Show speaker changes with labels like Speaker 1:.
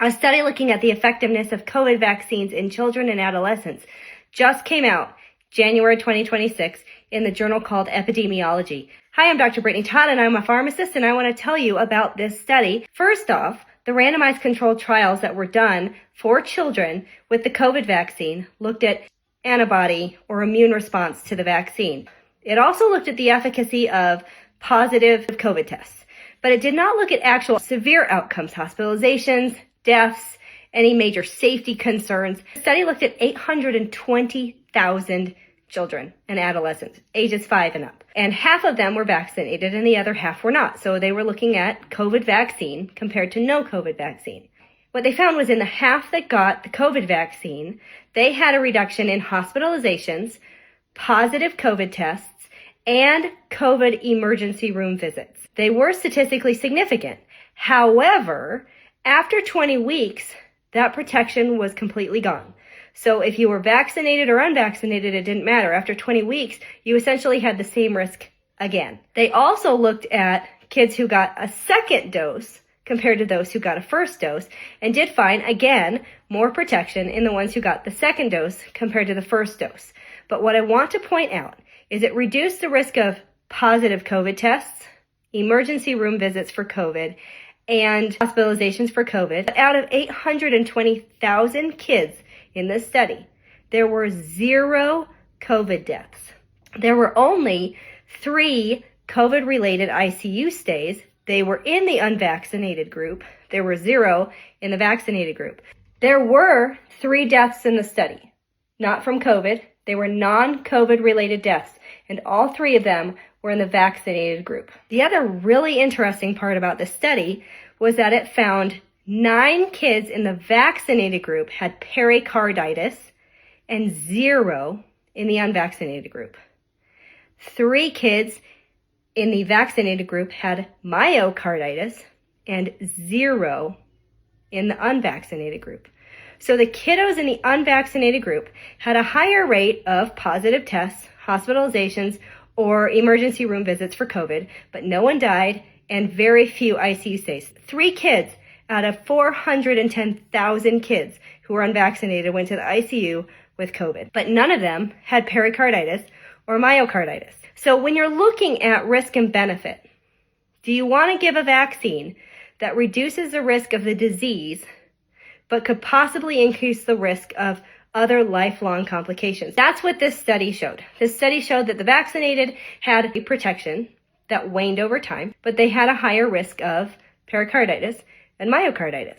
Speaker 1: A study looking at the effectiveness of COVID vaccines in children and adolescents just came out January 2026 in the journal called Epidemiology. Hi, I'm Dr. Brittany Todd, and I'm a pharmacist, and I want to tell you about this study. First off, the randomized controlled trials that were done for children with the COVID vaccine looked at antibody or immune response to the vaccine. It also looked at the efficacy of positive COVID tests, but it did not look at actual severe outcomes, hospitalizations, deaths, any major safety concerns. The study looked at 820,000 children and adolescents, ages 5 and up. And half of them were vaccinated and the other half were not. So they were looking at COVID vaccine compared to no COVID vaccine. What they found was in the half that got the COVID vaccine, they had a reduction in hospitalizations, positive COVID tests, and COVID emergency room visits. They were statistically significant. However, after 20 weeks, that protection was completely gone. So if you were vaccinated or unvaccinated, it didn't matter. After 20 weeks, you essentially had the same risk again. They also looked at kids who got a second dose compared to those who got a first dose and did find, again, more protection in the ones who got the second dose compared to the first dose. But what I want to point out is it reduced the risk of positive COVID tests, emergency room visits for COVID, and hospitalizations for COVID. But out of 820,000 kids in this study, there were 0 COVID deaths. There were only 3 COVID-related ICU stays. They were in the unvaccinated group. There were 0 in the vaccinated group. There were 3 deaths in the study, not from COVID. They were non-COVID related deaths, and all 3 of them were in the vaccinated group. The other really interesting part about this study was that it found 9 kids in the vaccinated group had pericarditis and 0 in the unvaccinated group. 3 kids in the vaccinated group had myocarditis and 0 in the unvaccinated group. So the kiddos in the unvaccinated group had a higher rate of positive tests, hospitalizations, or emergency room visits for COVID, but no one died and very few ICU stays. 3 kids out of 410,000 kids who were unvaccinated went to the ICU with COVID, but none of them had pericarditis or myocarditis. So when you're looking at risk and benefit, do you want to give a vaccine that reduces the risk of the disease, but could possibly increase the risk of other lifelong complications? That's what this study showed. This study showed that the vaccinated had a protection that waned over time, but they had a higher risk of pericarditis and myocarditis.